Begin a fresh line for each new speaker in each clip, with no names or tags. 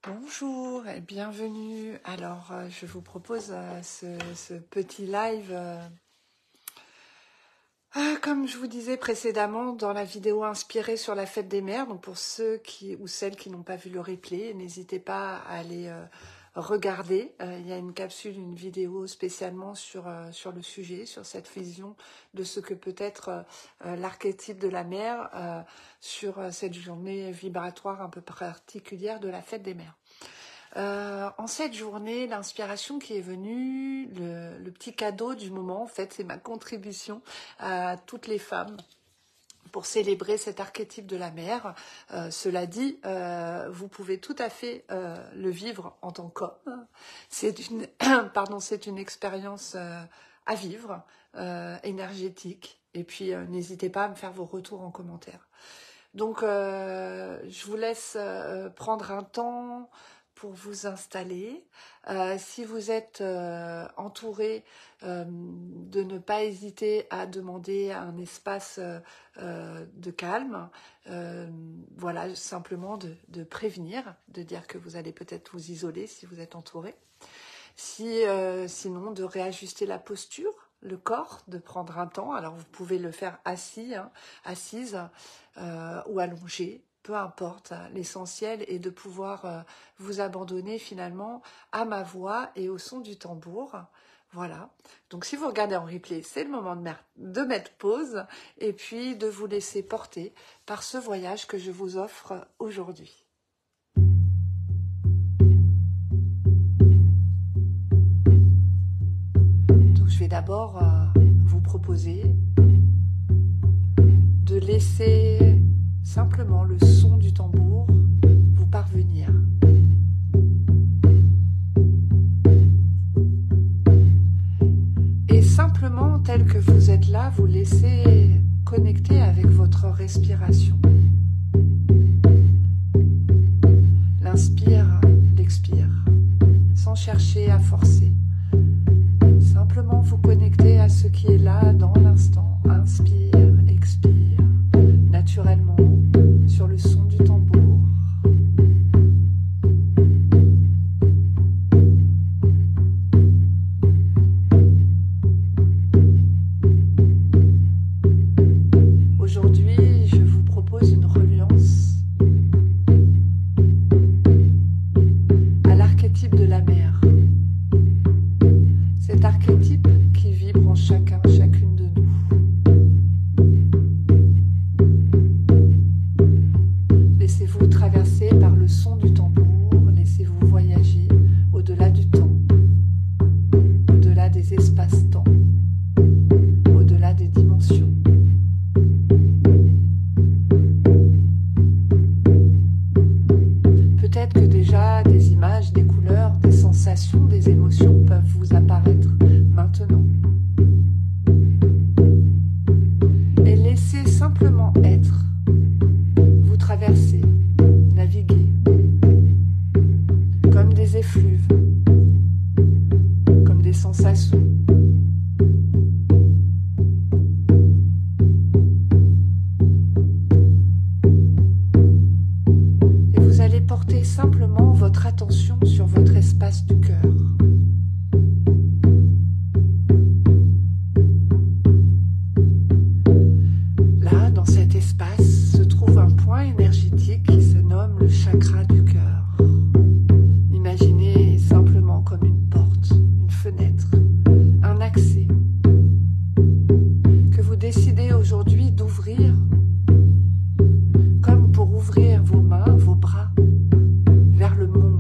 Bonjour et bienvenue. Alors, je vous propose ce petit live. Comme je vous disais précédemment dans la vidéo inspirée sur la fête des mères, donc pour ceux ou celles qui n'ont pas vu le replay, n'hésitez pas à aller regarder. Il y a une capsule, une vidéo spécialement sur le sujet, sur cette vision de ce que peut être l'archétype de la mère sur cette journée vibratoire un peu particulière de la fête des mères. En cette journée, l'inspiration qui est venue, le petit cadeau du moment, en fait, c'est ma contribution à toutes les femmes pour célébrer cet archétype de la mère. Cela dit, vous pouvez tout à fait le vivre en tant qu'homme. C'est une expérience à vivre, énergétique. Et puis, n'hésitez pas à me faire vos retours en commentaire. Donc, je vous laisse prendre un temps pour vous installer. Si vous êtes entouré, de ne pas hésiter à demander un espace de calme. Voilà, simplement de prévenir, de dire que vous allez peut-être vous isoler si vous êtes entouré. Sinon, de réajuster la posture, le corps, de prendre un temps. Alors, vous pouvez le faire assise ou allongé. Peu importe, l'essentiel est de pouvoir vous abandonner finalement à ma voix et au son du tambour. Voilà. Donc si vous regardez en replay, c'est le moment de mettre pause et puis de vous laisser porter par ce voyage que je vous offre aujourd'hui. Donc je vais d'abord vous proposer de laisser simplement le son du tambour vous parvenir. Et simplement, tel que vous êtes là, vous laissez connecter avec votre respiration. L'inspire, l'expire, sans chercher à forcer. Simplement vous connecter à ce qui est là dans l'instant. Inspire, expire, naturellement, sur le son du tambour. Aujourd'hui, je vous propose une reliance à l'archétype de la mère. Cet archétype qui vibre en chacun, chacune de nous. Laissez-vous traverser par le son du tambour, laissez-vous voyager au-delà du temps, au-delà des espaces-temps, au-delà des dimensions. Peut-être que déjà des images, des couleurs, des sensations, des émotions peuvent vous apparaître maintenant. Et laissez simplement être. Vous traversez, naviguez, comme des effluves, comme des sensations. Et vous allez porter simplement votre attention sur votre espace du cœur. Là, dans cet espace, se trouve un point énergétique qui se nomme le chakra du cœur. Imaginez simplement comme une porte, une fenêtre, un accès que vous décidez aujourd'hui d'ouvrir, comme pour ouvrir vos mains, vos bras vers le monde.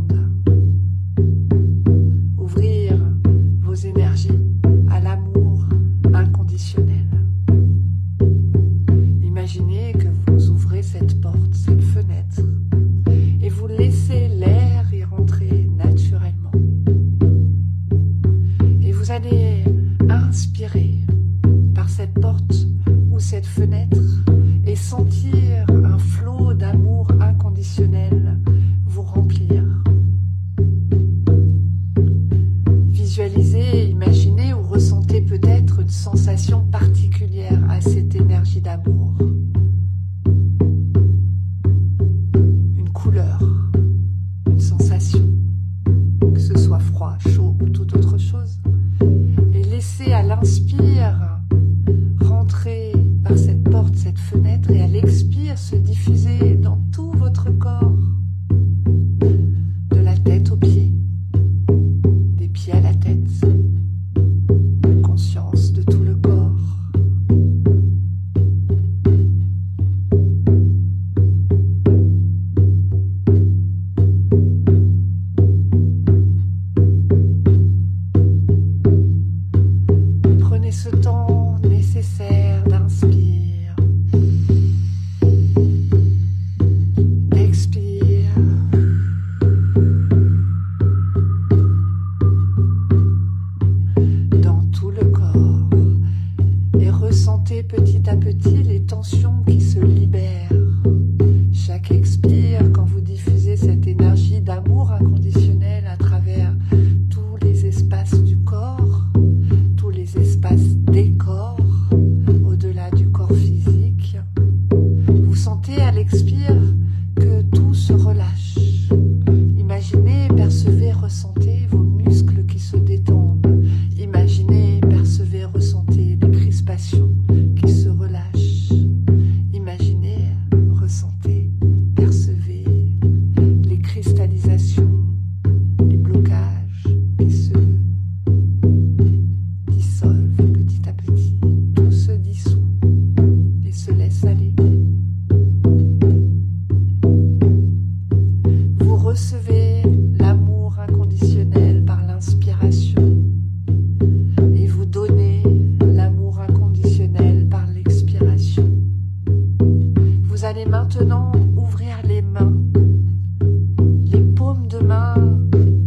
recevez l'amour inconditionnel par l'inspiration et vous donnez l'amour inconditionnel par l'expiration. Vous allez maintenant ouvrir les mains, les paumes de main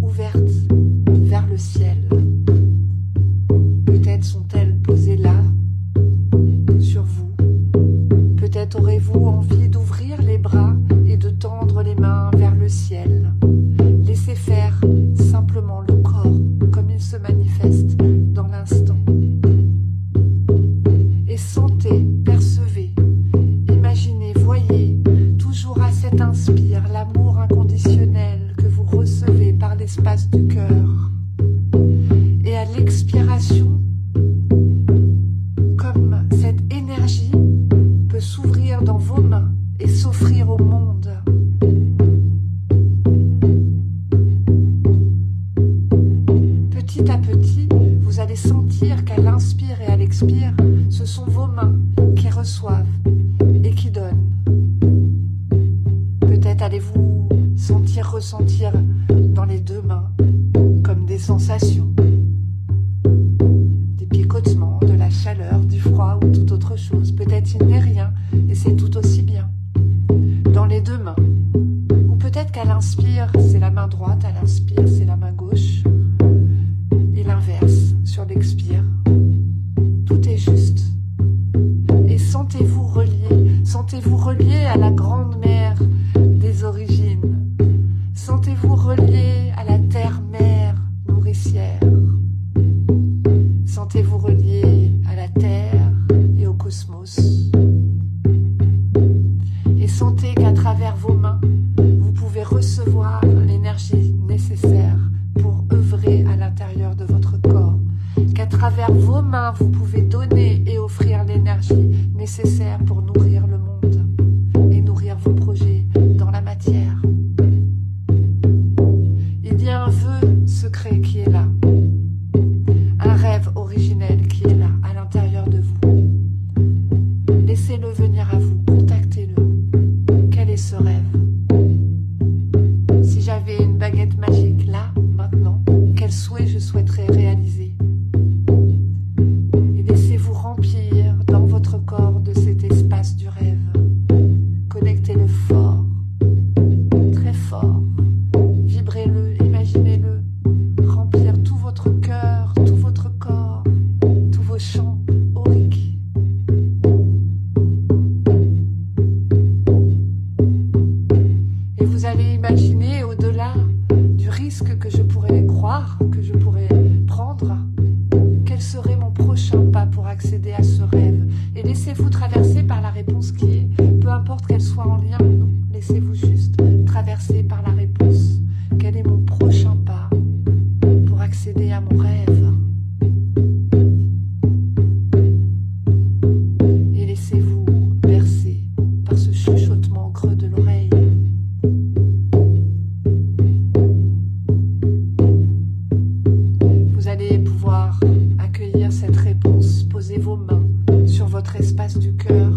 ouvertes vers le ciel. Peut-être sont-elles posées là, sur vous. Peut-être aurez-vous envie d'ouvrir les bras et de tendre les mains vers le ciel. Laissez faire simplement le corps comme il se manifeste dans l'instant. Et sentez, percevez, imaginez, voyez, toujours à cet inspire, l'amour inconditionnel que vous recevez par l'espace du cœur. Et à l'expiration, comme cette énergie peut s'ouvrir dans vos mains et s'offrir au monde. Petit à petit, vous allez sentir qu'à l'inspire et à l'expire, ce sont vos mains qui reçoivent et qui donnent. Peut-être allez-vous ressentir dans les deux mains comme des sensations, des picotements, de la chaleur, du froid ou toute autre chose. Peut-être il n'est rien et c'est tout aussi bien. Dans les deux mains. Ou peut-être qu'à l'inspire, c'est la main droite, à l'inspire, c'est la main gauche. Et l'inverse, sur l'expire. Tout est juste. Et sentez-vous relié à la grande mère des origines. Sentez-vous relié à la terre-mère nourricière. Sentez-vous relié à la terre et au cosmos. Et sentez qu'à travers vos mains, vous pouvez recevoir l'énergie nécessaire pour œuvrer à l'intérieur de votre corps. Qu'à travers vos mains, vous pouvez donner et offrir l'énergie nécessaire pour nourrir le monde et nourrir vos projets dans la matière. Il y a un vœu secret qui est là, un rêve originel qui est là, à l'intérieur de vous. Laissez-le venir à vous, contactez-le. Quel est ce rêve? Si j'avais une baguette magique là, maintenant, quel souhait je souhaiterais réaliser? Et laissez-vous remplir dans votre corps de cet espace du rêve. Connectez-le fort, très fort. Vibrez-le, imaginez-le, remplir tout votre cœur, tout votre corps, tous vos champs auriques. Et vous allez imaginer au-delà du risque que je pourrais croire, que je pourrais prendre, quel serait mon prochain pas pour accéder à ce rêve. Et laissez-vous traverser par la réponse qui est, peu importe qu'elle soit en lien ou non, laissez-vous juste traverser par la réponse. Quel est mon prochain pas pour accéder à mon rêve? Et laissez-vous bercer par ce chuchotement au creux de l'oreille. Vous allez pouvoir accueillir cette réponse. Posez vos mains sur votre espace du cœur.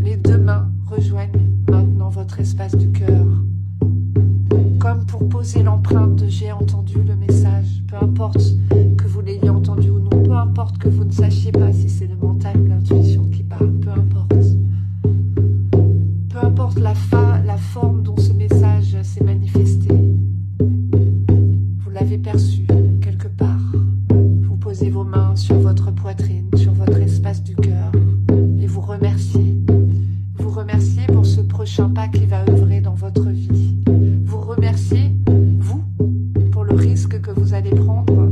Les deux mains rejoignent maintenant votre espace du cœur. Comme pour poser l'empreinte de j'ai entendu le message, peu importe que vous l'ayez entendu ou non, peu importe que vous ne sachiez pas si c'est le mental ou l'intuition qui parle, peu importe. Peu importe la forme dont ce message s'est manifesté. Vous l'avez perçu quelque part. Vous posez vos mains sur votre poitrine, sur votre espace du cœur et vous remerciez. Vous remerciez pour ce prochain pas qui va œuvrer dans votre vie. Vous remerciez, vous, pour le risque que vous allez prendre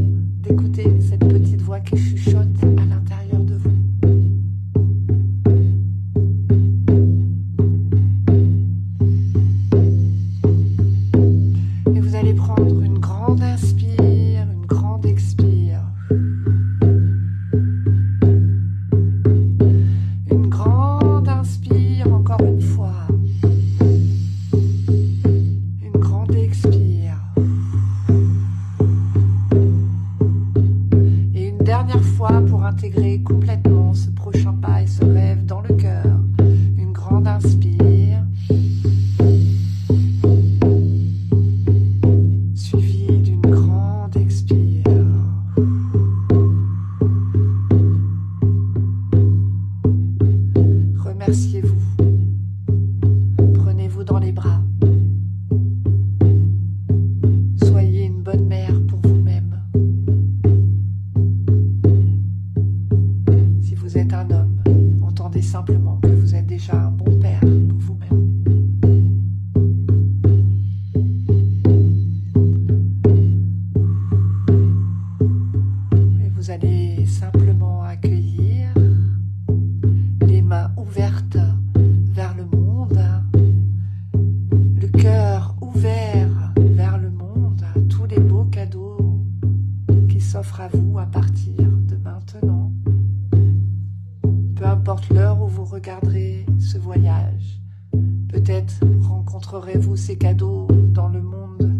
rencontrerez-vous ces cadeaux dans le monde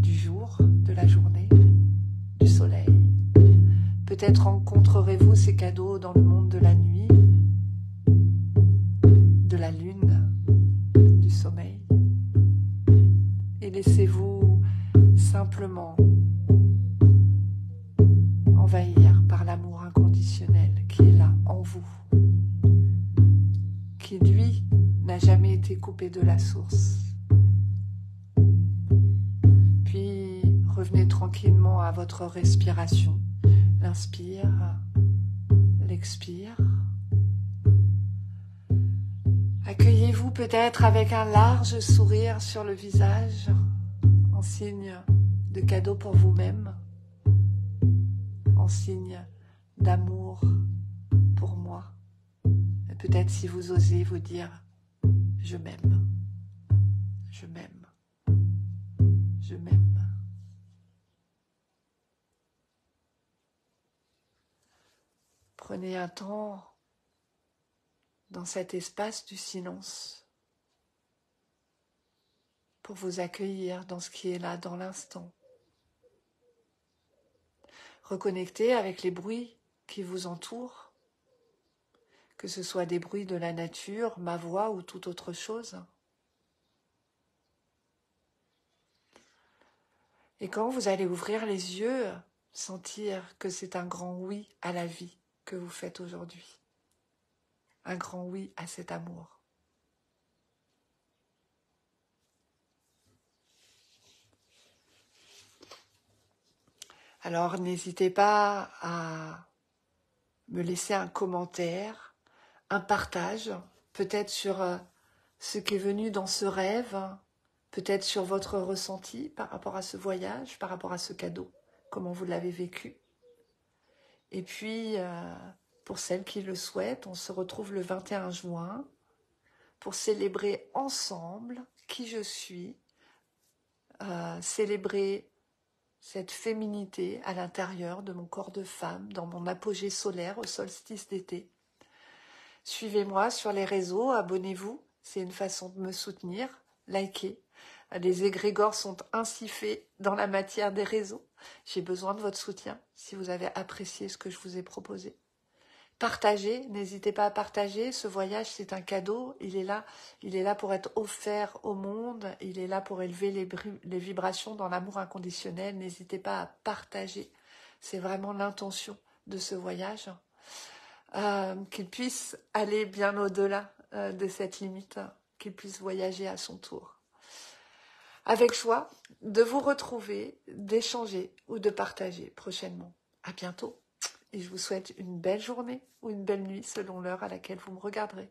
du jour, de la journée, du soleil. Peut-être rencontrerez-vous ces cadeaux dans le monde de la nuit, de la lune, du sommeil. Et laissez-vous simplement envahir par l'amour inconditionnel qui est là, en vous, qui lui n'a jamais été coupé de la source. Puis revenez tranquillement à votre respiration. L'inspire, l'expire. Accueillez-vous peut-être avec un large sourire sur le visage, en signe de cadeau pour vous-même, en signe d'amour pour moi. Et peut-être si vous osez vous dire « je m'aime, je m'aime, je m'aime ». Prenez un temps dans cet espace du silence pour vous accueillir dans ce qui est là, dans l'instant. Reconnectez avec les bruits qui vous entourent, que ce soit des bruits de la nature, ma voix ou toute autre chose. Et quand vous allez ouvrir les yeux, sentir que c'est un grand oui à la vie que vous faites aujourd'hui. Un grand oui à cet amour. Alors n'hésitez pas à me laisser un commentaire, un partage, peut-être sur ce qui est venu dans ce rêve, peut-être sur votre ressenti par rapport à ce voyage, par rapport à ce cadeau, comment vous l'avez vécu. Et puis, pour celles qui le souhaitent, on se retrouve le 21 juin pour célébrer ensemble qui je suis, célébrer cette féminité à l'intérieur de mon corps de femme, dans mon apogée solaire au solstice d'été. Suivez-moi sur les réseaux, abonnez-vous, c'est une façon de me soutenir, likez. Les égrégores sont ainsi faits dans la matière des réseaux. J'ai besoin de votre soutien si vous avez apprécié ce que je vous ai proposé. Partagez, n'hésitez pas à partager. Ce voyage, c'est un cadeau. Il est là pour être offert au monde. Il est là pour élever les vibrations dans l'amour inconditionnel. N'hésitez pas à partager. C'est vraiment l'intention de ce voyage. Qu'il puisse aller bien au-delà de cette limite, qu'il puisse voyager à son tour. Avec joie de vous retrouver, d'échanger ou de partager prochainement. À bientôt et je vous souhaite une belle journée ou une belle nuit selon l'heure à laquelle vous me regarderez.